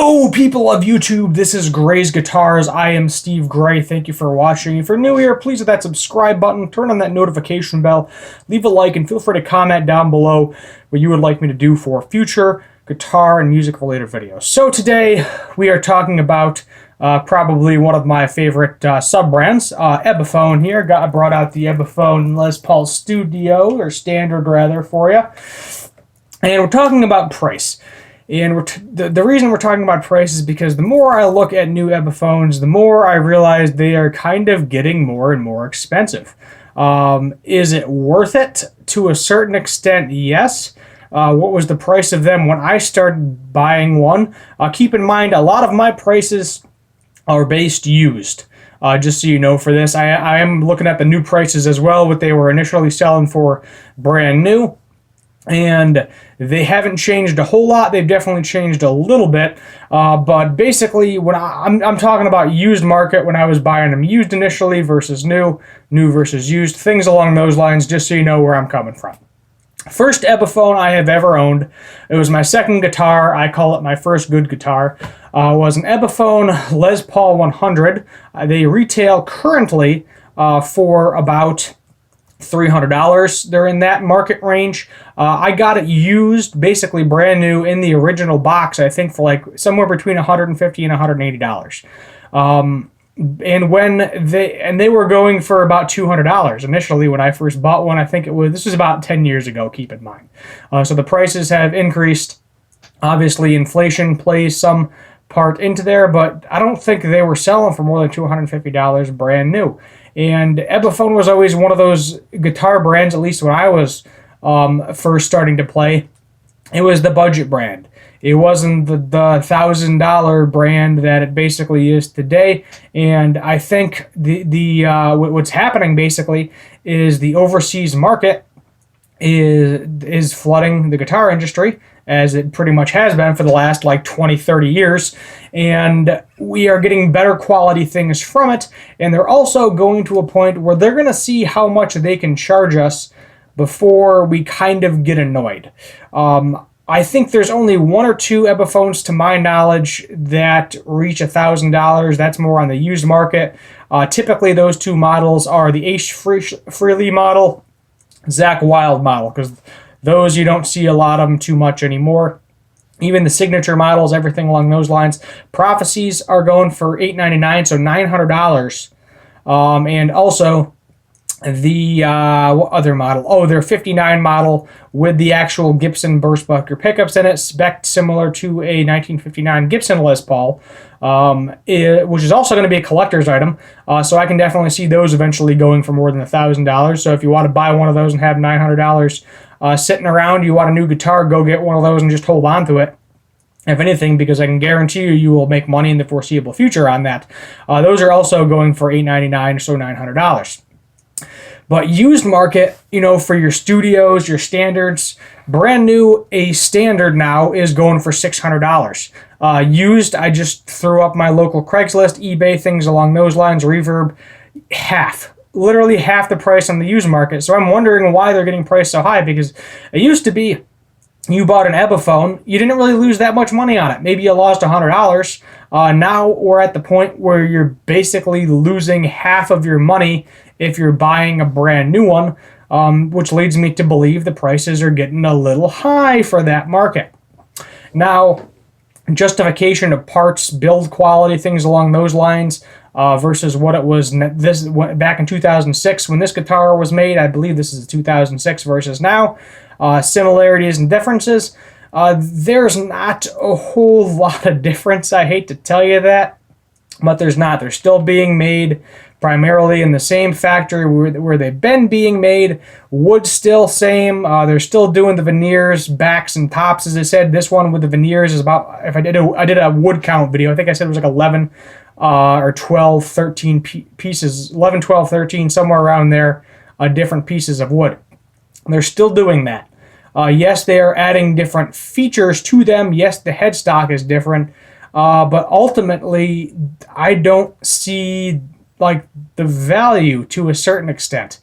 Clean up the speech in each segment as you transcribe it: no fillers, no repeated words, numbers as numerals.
Hello, people of YouTube. This is Gray's Guitars. I am Steve Gray. Thank you for watching. If you're new here, please hit that subscribe button, turn on that notification bell, leave a like, and feel free to comment down below what you would like me to do for future guitar and music-related videos. So today, we are talking about probably one of my favorite sub-brands, Epiphone here. I brought out the Epiphone Les Paul Studio, or Standard rather, for you. And we're talking about price. And the reason we're talking about price is because the more I look at new Epiphones, the more I realize they are kind of getting more and more expensive. Is it worth it? To a certain extent, yes. What was the price of them when I started buying one? Keep in mind, a lot of my prices are based used. Just so you know, for this, I am looking at the new prices as well, what they were initially selling for brand new. And they haven't changed a whole lot. They've definitely changed a little bit. But basically, when I'm talking about used market, when I was buying them used initially versus new versus used, things along those lines, just so you know where I'm coming from. First Epiphone I have ever owned, it was my second guitar. I call it my first good guitar. Was an Epiphone Les Paul 100. They retail currently for about $300. They're in that market range. I got it used, basically brand new in the original box, I think for like somewhere between $150 and $180. And they were going for about $200 initially when I first bought one. I think this was about 10 years ago, keep in mind. So the prices have increased. Obviously, inflation plays some part into there, but I don't think they were selling for more than $250 brand new. And Epiphone was always one of those guitar brands, at least when I was first starting to play. It was the budget brand. It wasn't the $1,000 brand that it basically is today. And I think what's happening basically is the overseas market is flooding the guitar industry, as it pretty much has been for the last like 20, 30 years. And we are getting better quality things from it. And they're also going to a point where they're going to see how much they can charge us before we kind of get annoyed. I think there's only one or two Epiphones, to my knowledge, that reach $1,000. That's more on the used market. Typically, those two models are the Ace Frehley model, Zakk Wylde model, because those you don't see a lot of them too much anymore. Even the signature models, everything along those lines. Prophecies are going for $899, so $900. And also the what other model? Oh, their 59 model with the actual Gibson Burstbucker pickups in it, spec'd similar to a 1959 Gibson Les Paul, which is also going to be a collector's item. So I can definitely see those eventually going for more than $1,000. So if you want to buy one of those and have $900 sitting around, you want a new guitar, go get one of those and just hold on to it. If anything, because I can guarantee you will make money in the foreseeable future on that. Those are also going for $899, so $900. But used market, for your studios, your standards, brand new, a standard now is going for $600. Used, I just threw up my local Craigslist, eBay, things along those lines, Reverb, literally half the price on the used market. So I'm wondering why they're getting priced so high, because it used to be you bought an Epiphone, you didn't really lose that much money on it. Maybe you lost $100. Now we're at the point where you're basically losing half of your money if you're buying a brand new one, which leads me to believe the prices are getting a little high for that market. Now, justification of parts, build quality, things along those lines, versus what it was back in 2006 when this guitar was made. I believe this is 2006 versus now. Similarities and differences. There's not a whole lot of difference. I hate to tell you that, but there's not. They're still being made primarily in the same factory where they've been being made. Wood still same. They're still doing the veneers, backs, and tops. As I said, this one with the veneers is about, if I did a wood count video, I think I said it was like 11 or 12, 13 pieces, 11, 12, 13, somewhere around there, different pieces of wood. They're still doing that. Yes, they are adding different features to them. Yes, the headstock is different. But ultimately, I don't see like the value to a certain extent.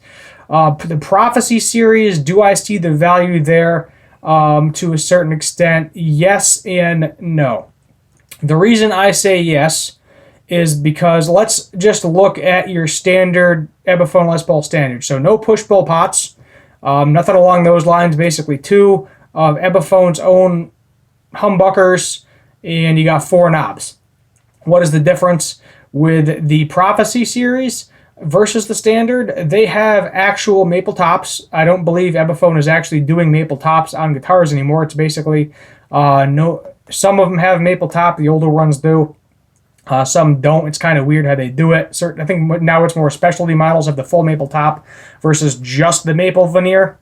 The Prophecy series, do I see the value there to a certain extent? Yes and no. The reason I say yes is because let's just look at your standard Epiphone Les Paul standard. So no push-pull pots, nothing along those lines. Basically, two of Epiphone's own humbuckers, and you got 4 knobs. What is the difference with the Prophecy series versus the standard? They have actual maple tops. I don't believe Epiphone is actually doing maple tops on guitars anymore. It's basically no. Some of them have maple top. The older ones do. Some don't. It's kind of weird how they do it. I think now it's more specialty models have the full maple top versus just the maple veneer.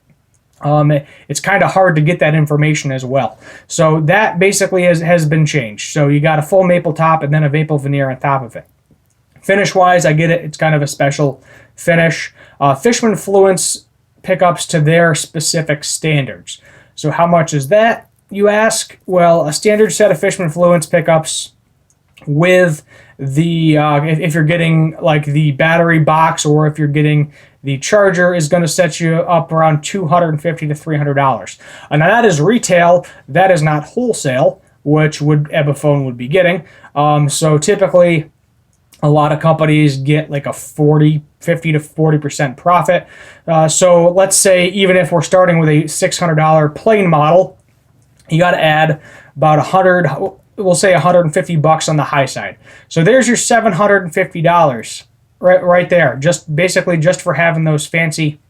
It's kind of hard to get that information as well. So that basically has been changed. So you got a full maple top and then a maple veneer on top of it. Finish-wise, I get it. It's kind of a special finish. Fishman Fluence pickups to their specific standards. So how much is that, you ask? Well, a standard set of Fishman Fluence pickups with the if you're getting like the battery box or if you're getting the charger is going to set you up around $250 to $300. And now that is retail. That is not wholesale, which Epiphone would be getting. So typically, a lot of companies get like a 50 to 40% profit. So let's say even if we're starting with a $600 plain model, you got to add about we'll say $150 on the high side. So there's your $750 right there, just basically just for having those fancy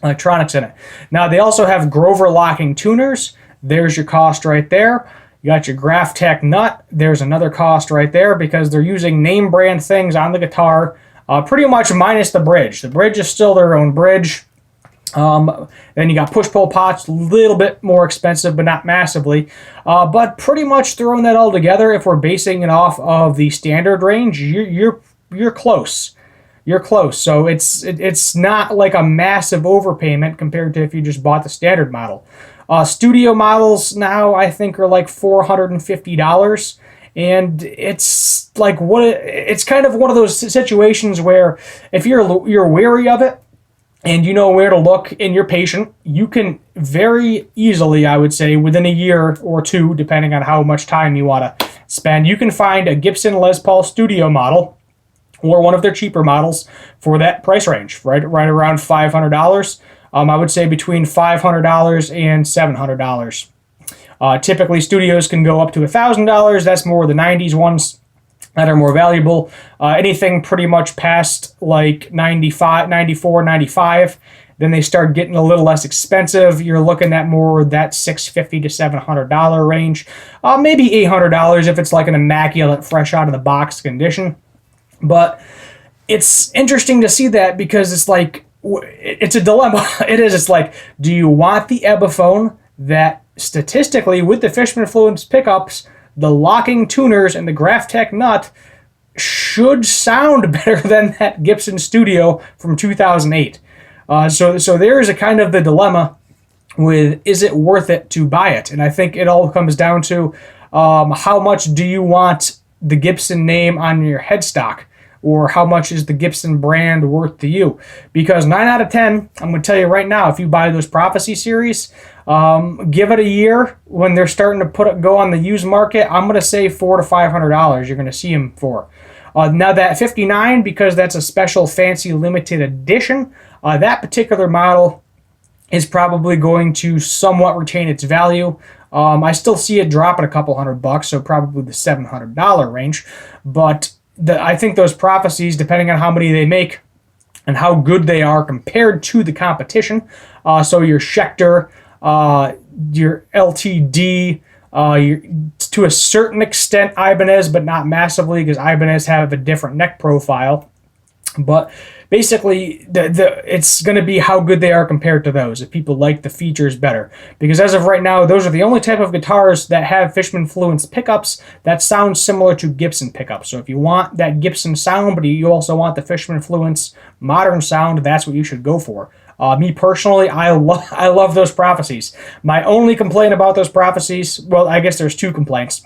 electronics in it. Now they also have Grover locking tuners. There's your cost right there. You got your Graph Tech nut. There's another cost right there because they're using name brand things on the guitar, pretty much minus the bridge. The bridge is still their own bridge. Then you got push-pull pots, a little bit more expensive, but not massively. But pretty much throwing that all together, if we're basing it off of the standard range, you're close. You're close. So it's not like a massive overpayment compared to if you just bought the standard model. Studio models now I think are like $450. And it's like it's kind of one of those situations where if you're wary of it, and you know where to look and you're patient, you can very easily, I would say, within a year or two, depending on how much time you want to spend, you can find a Gibson Les Paul Studio model or one of their cheaper models for that price range, right around $500. I would say between $500 and $700. Typically, studios can go up to $1,000. That's more the 90s ones that are more valuable. Anything pretty much past like 95, 94, 95, then they start getting a little less expensive. You're looking at more that $650 to $700 range. Maybe $800 if it's like an immaculate, fresh out of the box condition. But it's interesting to see that because it's like, it's a dilemma. It is. It's like, do you want the Epiphone that statistically with the Fishman Fluence pickups, the locking tuners and the Graph Tech nut should sound better than that Gibson Studio from 2008. So there is a kind of the dilemma with, is it worth it to buy it? And I think it all comes down to how much do you want the Gibson name on your headstock, or how much is the Gibson brand worth to you? Because 9 out of 10, I'm going to tell you right now, if you buy those Prophecy series, give it a year when they're starting to go on the used market. I'm going to say $400 to $500 you're going to see them for. Now that 59, because that's a special fancy limited edition, that particular model is probably going to somewhat retain its value. I still see it dropping a couple $100, so probably the $700 range. But I think those Prophecies, depending on how many they make and how good they are compared to the competition, so your Schecter, your LTD, to a certain extent Ibanez, but not massively because Ibanez have a different neck profile. But basically, it's going to be how good they are compared to those, if people like the features better. Because as of right now, those are the only type of guitars that have Fishman Fluence pickups that sound similar to Gibson pickups. So if you want that Gibson sound, but you also want the Fishman Fluence modern sound, that's what you should go for. Me personally, I love those Prophecies. My only complaint about those Prophecies, well, I guess there's two complaints.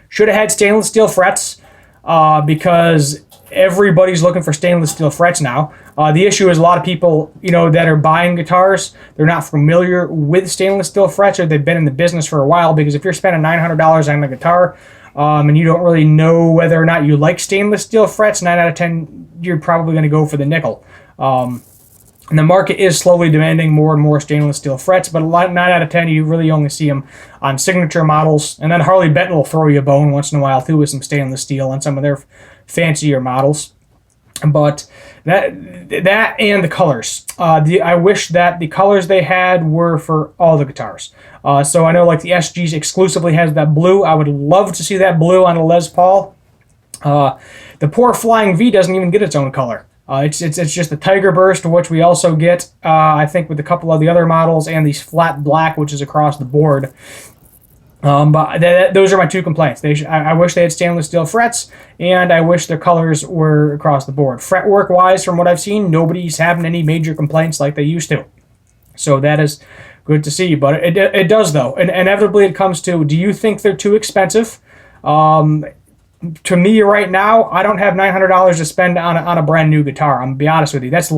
Should have had stainless steel frets, because everybody's looking for stainless steel frets now. The issue is a lot of people, that are buying guitars, they're not familiar with stainless steel frets, or they've been in the business for a while, because if you're spending $900 on a guitar, and you don't really know whether or not you like stainless steel frets, 9 out of 10, you're probably going to go for the nickel. And the market is slowly demanding more and more stainless steel frets, but 9 out of 10, you really only see them on signature models. And then Harley Benton will throw you a bone once in a while, too, with some stainless steel on some of their fancier models. But that and the colors. I wish that the colors they had were for all the guitars. So I know like the SG exclusively has that blue. I would love to see that blue on a Les Paul. The poor Flying V doesn't even get its own color. It's just the Tiger Burst, which we also get, I think, with a couple of the other models, and the flat black, which is across the board. But those are my two complaints. I wish they had stainless steel frets, and I wish their colors were across the board. Fretwork-wise, from what I've seen, nobody's having any major complaints like they used to. So that is good to see. But it does, though. And inevitably it comes to, do you think they're too expensive? To me right now, I don't have $900 to spend on a brand new guitar. I'm gonna be honest with you. That's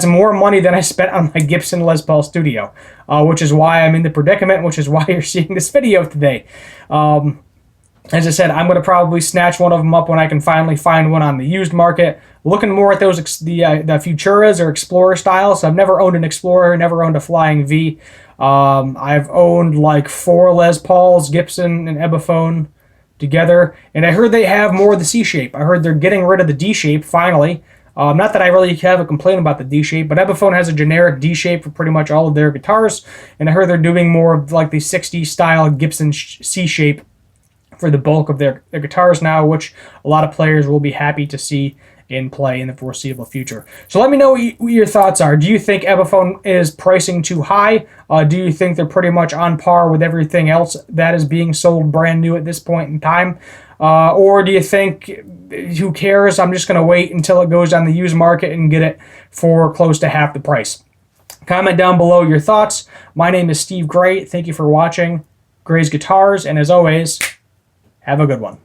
more money than I spent on my Gibson Les Paul Studio, which is why I'm in the predicament, which is why you're seeing this video today. As I said, I'm going to probably snatch one of them up when I can finally find one on the used market. Looking more at those the Futuras or Explorer styles. So I've never owned an Explorer, never owned a Flying V. I've owned like 4 Les Pauls, Gibson, and Epiphone together, and I heard they have more of the C-shape. I heard they're getting rid of the D-shape finally. Not that I really have a complaint about the D-shape, but Epiphone has a generic D-shape for pretty much all of their guitars, and I heard they're doing more of like the 60s style Gibson C-shape for the bulk of their guitars now, which a lot of players will be happy to see in play in the foreseeable future. So let me know what your thoughts are. Do you think Epiphone is pricing too high? Do you think they're pretty much on par with everything else that is being sold brand new at this point in time? Or do you think, who cares, I'm just going to wait until it goes on the used market and get it for close to half the price? Comment down below your thoughts. My name is Steve Gray. Thank you for watching Gray's Guitars, and as always, have a good one.